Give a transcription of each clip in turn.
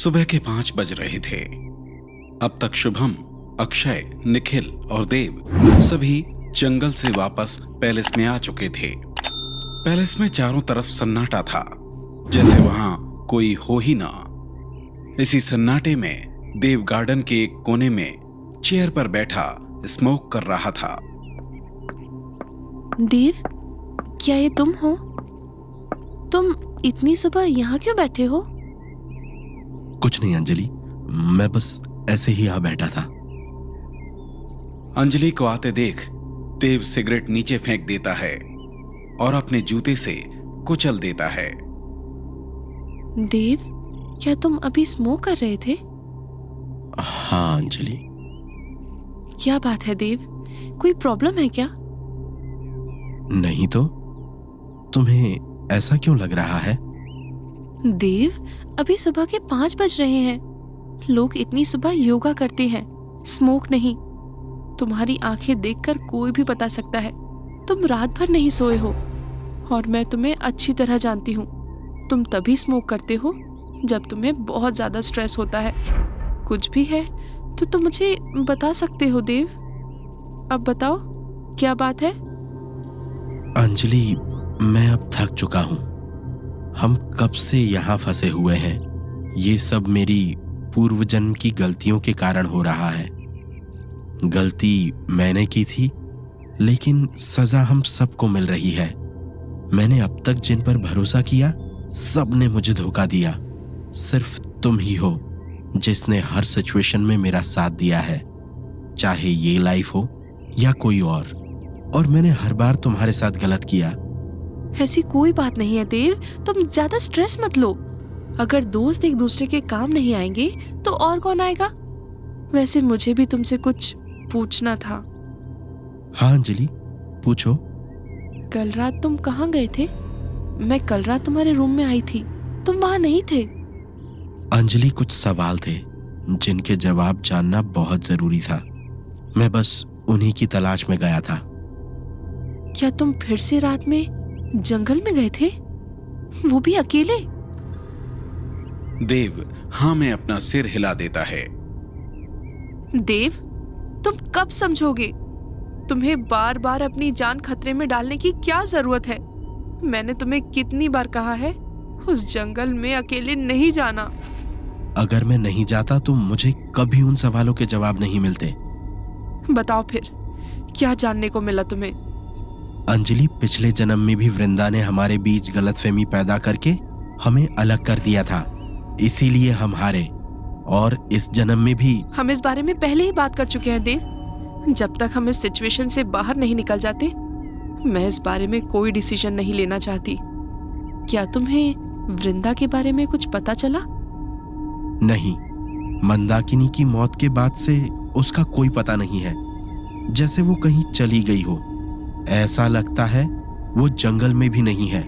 सुबह के 5 बज रहे थे। अब तक शुभम, अक्षय, निखिल और देव सभी जंगल से वापस पैलेस में आ चुके थे। पैलेस में चारों तरफ सन्नाटा था, जैसे वहां कोई हो ही ना। इसी सन्नाटे में देव गार्डन के एक कोने में चेयर पर बैठा स्मोक कर रहा था। देव, क्या ये तुम हो? तुम इतनी सुबह यहाँ क्यों बैठे हो? कुछ नहीं अंजलि, मैं बस ऐसे ही यहाँ बैठा था। अंजलि को आते देख देव सिगरेट नीचे फेंक देता है और अपने जूते से कुचल देता है। देव, क्या तुम अभी स्मोक कर रहे थे? हाँ अंजलि। क्या बात है देव, कोई प्रॉब्लम है क्या? नहीं तो तुम्हें ऐसा क्यों लग रहा है? देव, अभी सुबह के 5 बज रहे हैं। लोग इतनी सुबह योगा करते हैं, स्मोक नहीं। तुम्हारी आंखें देखकर कोई भी बता सकता है तुम रात भर नहीं सोए हो, और मैं तुम्हें अच्छी तरह जानती हूँ। तुम तभी स्मोक करते हो जब तुम्हें बहुत ज्यादा स्ट्रेस होता है। कुछ भी है तो तुम मुझे बता सकते हो देव। अब बताओ, क्या बात है? अंजलि, मैं अब थक चुका हूँ। हम कब से यहाँ फंसे हुए हैं। ये सब मेरी पूर्व जन्म की गलतियों के कारण हो रहा है। गलती मैंने की थी, लेकिन सजा हम सबको मिल रही है। मैंने अब तक जिन पर भरोसा किया, सब ने मुझे धोखा दिया। सिर्फ तुम ही हो जिसने हर सिचुएशन में मेरा साथ दिया है, चाहे ये लाइफ हो या कोई और मैंने हर बार तुम्हारे साथ गलत किया। ऐसी कोई बात नहीं है देव, तुम ज्यादा स्ट्रेस मत लो। अगर दोस्त एक दूसरे के काम नहीं आएंगे तो और कौन आएगा? वैसे मुझे भी तुमसे कुछ पूछना था। हाँ अंजलि, पूछो। कल रात तुम कहाँ गए थे? मैं कल रात तुम्हारे रूम में आई थी, तुम वहां नहीं थे। अंजलि, कुछ सवाल थे जिनके जवाब जानना बहुत जरूरी था। मैं बस उन्हीं की तलाश में गया था। क्या तुम फिर से रात में जंगल में गए थे, वो भी अकेले? देव हाँ में अपना सिर हिला देता है। देव, तुम कब समझोगे? तुम्हें बार बार अपनी जान खतरे में डालने की क्या जरूरत है? मैंने तुम्हें कितनी बार कहा है उस जंगल में अकेले नहीं जाना। अगर मैं नहीं जाता तो मुझे कभी उन सवालों के जवाब नहीं मिलते। बताओ फिर, क्या जानने को मिला तुम्हें? अंजलि, पिछले जन्म में भी वृंदा ने हमारे बीच गलतफहमी पैदा करके हमें अलग कर दिया था, इसीलिए हम हारे। और इस जन्म में भी हम इस बारे में पहले ही बात कर चुके हैं देव। जब तक हम इस सिचुएशन से बाहर नहीं निकल जाते, मैं इस बारे में कोई डिसीजन नहीं लेना चाहती। क्या तुम्हें वृंदा के बारे में कुछ पता चला? नहीं, मंदाकिनी की मौत के बाद से उसका कोई पता नहीं है। जैसे वो कहीं चली गई हो। ऐसा लगता है वो जंगल में भी नहीं है,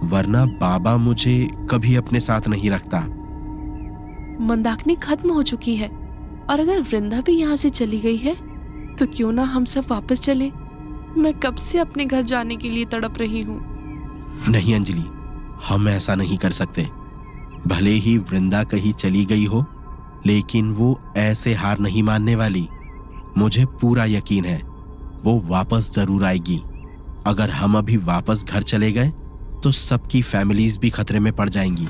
वरना बाबा मुझे कभी अपने साथ नहीं रखता। मंदाकिनी खत्म हो चुकी है, और अगर वृंदा भी यहाँ से चली गई है तो क्यों ना हम सब वापस चले। मैं कब से अपने घर जाने के लिए तड़प रही हूँ। नहीं अंजलि, हम ऐसा नहीं कर सकते। भले ही वृंदा कहीं चली गई हो, लेकिन वो ऐसे हार नहीं मानने वाली। मुझे पूरा यकीन है वो वापस जरूर आएगी। अगर हम अभी वापस घर चले गए तो सबकी फैमिलीज भी खतरे में पड़ जाएंगी।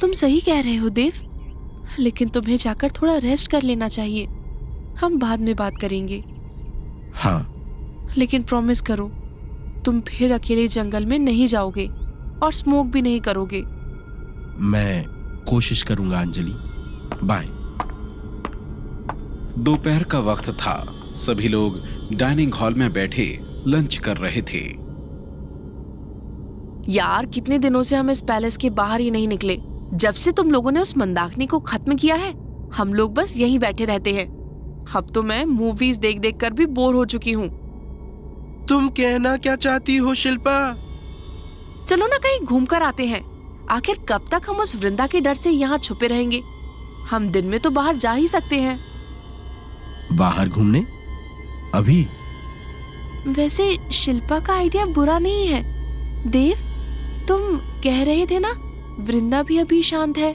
तुम सही कह रहे हो देव, लेकिन तुम्हें जाकर थोड़ा रेस्ट कर लेना चाहिए। हम बाद में बात करेंगे। हाँ, लेकिन प्रॉमिस करो, तुम फिर अकेले जंगल में नहीं जाओगे और स्मोक भी नहीं करोगे। मैं कोशिश करूंगा अंजलि। बाय। दोपहर का वक्त था। सभी लोग डाइनिंग हॉल में बैठे लंच कर रहे थे। यार, कितने दिनों से हम इस पैलेस के बाहर ही नहीं निकले। जब से तुम लोगों ने उस मंदाकिनी को खत्म किया है, हम लोग बस यहीं बैठे रहते हैं। अब तो मैं मूवीज देख देख कर भी बोर हो चुकी हूँ। तुम कहना क्या चाहती हो शिल्पा? चलो ना कहीं घूम कर आते हैं। आखिर कब तक हम उस वृंदा के डर से यहाँ छुपे रहेंगे? हम दिन में तो बाहर जा ही सकते हैं। बाहर घूमने? अभी? वैसे शिल्पा का आइडिया बुरा नहीं है। देव, तुम कह रहे थे ना वृंदा भी अभी शांत है,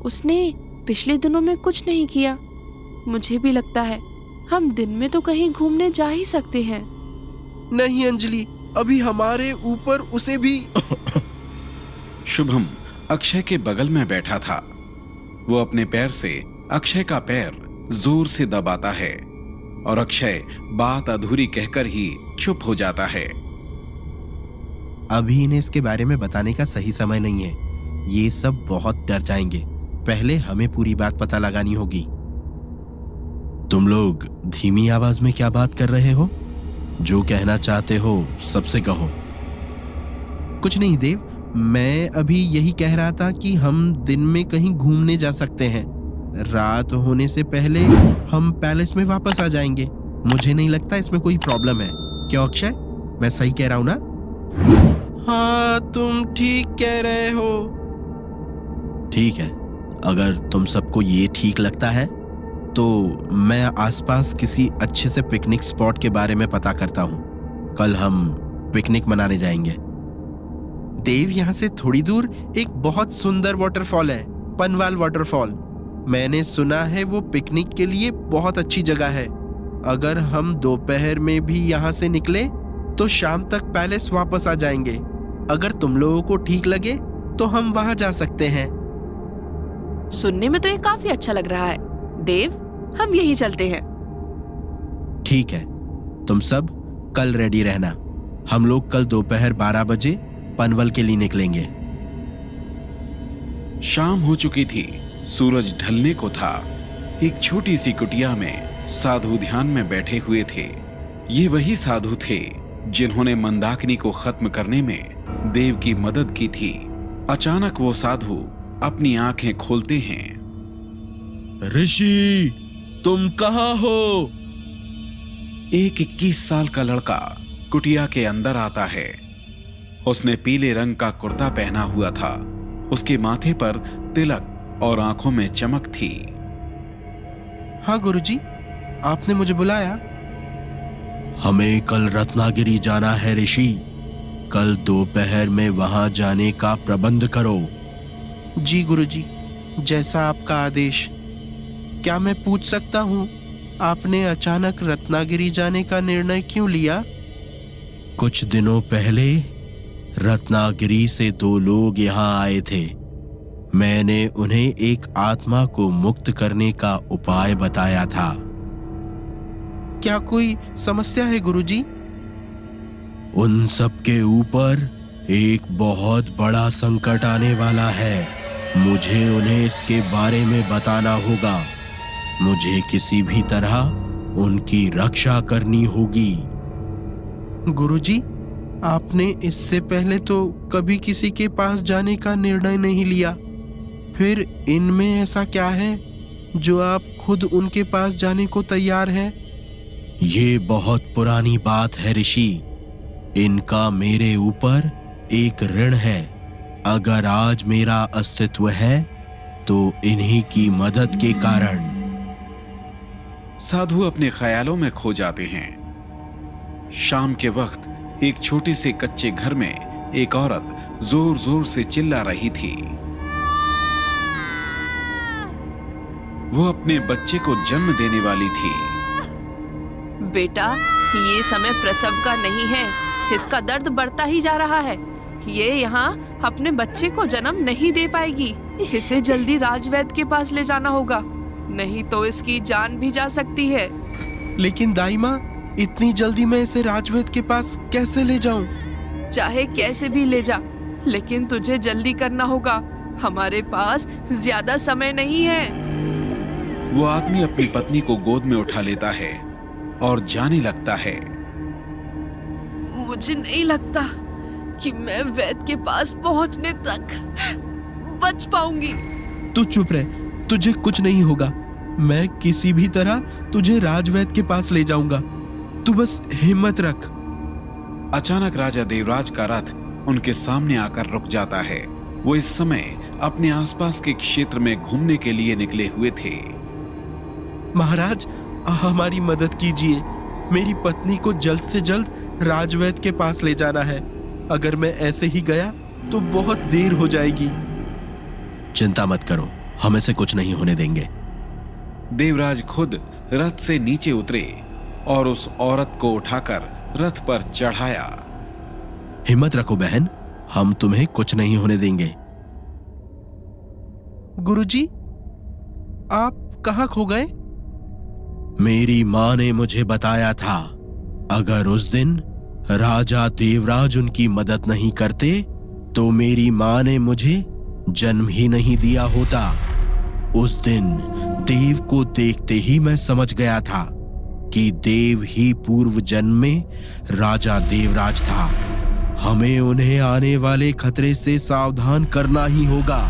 उसने पिछले दिनों में कुछ नहीं किया। मुझे भी लगता है हम दिन में तो कहीं घूमने जा ही सकते हैं। नहीं अंजलि, अभी हमारे ऊपर उसे भी शुभम अक्षय के बगल में बैठा था। वो अपने पैर से अक्षय का पैर जोर से दबाता है और अक्षय बात अधूरी कहकर ही चुप हो जाता है। अभी इन्हें इसके बारे में बताने का सही समय नहीं है। ये सब बहुत डर जाएंगे। पहले हमें पूरी बात पता लगानी होगी। तुम लोग धीमी आवाज में क्या बात कर रहे हो? जो कहना चाहते हो सबसे कहो। कुछ नहीं देव, मैं अभी यही कह रहा था कि हम दिन में कहीं घूमने जा सकते हैं। रात होने से पहले हम पैलेस में वापस आ जाएंगे। मुझे नहीं लगता इसमें कोई प्रॉब्लम है। क्यों अक्षय, मैं सही कह रहा हूं ना? हाँ, तुम ठीक कह रहे हो। ठीक है, अगर तुम सबको ये ठीक लगता है तो मैं आसपास किसी अच्छे से पिकनिक स्पॉट के बारे में पता करता हूँ। कल हम पिकनिक मनाने जाएंगे। देव, यहाँ से थोड़ी दूर एक बहुत सुंदर वाटरफॉल है, पनवाल वाटरफॉल। मैंने सुना है वो पिकनिक के लिए बहुत अच्छी जगह है। अगर हम दोपहर में भी यहाँ से निकले तो शाम तक पैलेस वापस आ जाएंगे। अगर तुम लोगों को ठीक लगे तो हम वहां जा सकते हैं। सुनने में तो ये काफी अच्छा लग रहा है। देव, हम यही चलते हैं। ठीक है, तुम सब कल रेडी रहना। हम लोग कल दोपहर 12 बजे पनवल के लिए निकलेंगे। शाम हो चुकी थी, सूरज ढलने को था। एक छोटी सी कुटिया में साधु ध्यान में बैठे हुए थे। ये वही साधु थे जिन्होंने मंदाकिनी को खत्म करने में देव की मदद की थी। अचानक वो साधु अपनी आंखें खोलते हैं। ऋषि, तुम कहाँ हो? एक 21 साल का लड़का कुटिया के अंदर आता है। उसने पीले रंग का कुर्ता पहना हुआ था। उसके माथे पर तिलक और आंखों में चमक थी। हाँ गुरुजी, आपने मुझे बुलाया? हमें कल रत्नागिरी जाना है ऋषि। कल दोपहर में वहां जाने का प्रबंध करो। जी गुरुजी, जैसा आपका आदेश। क्या मैं पूछ सकता हूँ, आपने अचानक रत्नागिरी जाने का निर्णय क्यों लिया? कुछ दिनों पहले रत्नागिरी से 2 लोग यहाँ आए थे। मैंने उन्हें एक आत्मा को मुक्त करने का उपाय बताया था। क्या कोई समस्या है गुरुजी? उन सब के ऊपर एक बहुत बड़ा संकट आने वाला है। मुझे उन्हें इसके बारे में बताना होगा। मुझे किसी भी तरह उनकी रक्षा करनी होगी। गुरुजी, आपने इससे पहले तो कभी किसी के पास जाने का निर्णय नहीं लिया। फिर इनमें ऐसा क्या है जो आप खुद उनके पास जाने को तैयार हैं? ये बहुत पुरानी बात है ऋषि। इनका मेरे ऊपर एक ऋण है। अगर आज मेरा अस्तित्व है तो इन्हीं की मदद के कारण। साधु अपने ख्यालों में खो जाते हैं। शाम के वक्त एक छोटे से कच्चे घर में एक औरत जोर जोर से चिल्ला रही थी। वो अपने बच्चे को जन्म देने वाली थी। बेटा, ये समय प्रसव का नहीं है। इसका दर्द बढ़ता ही जा रहा है। ये यहाँ अपने बच्चे को जन्म नहीं दे पाएगी। इसे जल्दी राजवैद्य के पास ले जाना होगा, नहीं तो इसकी जान भी जा सकती है। लेकिन दाई माँ, इतनी जल्दी मैं इसे राजवैद्य के पास कैसे ले जाऊं? चाहे कैसे भी ले जा, लेकिन तुझे जल्दी करना होगा। हमारे पास ज्यादा समय नहीं है। वो आदमी अपनी पत्नी को गोद में उठा लेता है और जाने लगता है। मुझे नहीं लगता कि मैं वैद्य के पास पहुंचने तक बच पाऊंगी। तू चुप रह, तुझे कुछ नहीं होगा। मैं किसी भी तरह तुझे राजवैद्य के पास ले जाऊंगा। तू बस हिम्मत रख। अचानक राजा देवराज का रथ उनके सामने आकर रुक जाता है। वो इस समय अपने आसपास के क्षेत्र में घूमने के लिए निकले हुए थे। महाराज, हमारी मदद कीजिए। मेरी पत्नी को जल्द से जल्द राजवैद्य के पास ले जाना है। अगर मैं ऐसे ही गया तो बहुत देर हो जाएगी। चिंता मत करो, हम ऐसे कुछ नहीं होने देंगे। देवराज खुद रथ से नीचे उतरे और उस औरत को उठाकर रथ पर चढ़ाया। हिम्मत रखो बहन, हम तुम्हें कुछ नहीं होने देंगे। गुरुजी, आप कहां खो गए? मेरी मां ने मुझे बताया था, अगर उस दिन राजा देवराज उनकी मदद नहीं करते तो मेरी मां ने मुझे जन्म ही नहीं दिया होता। उस दिन देव को देखते ही मैं समझ गया था कि देव ही पूर्व जन्म में राजा देवराज था। हमें उन्हें आने वाले खतरे से सावधान करना ही होगा।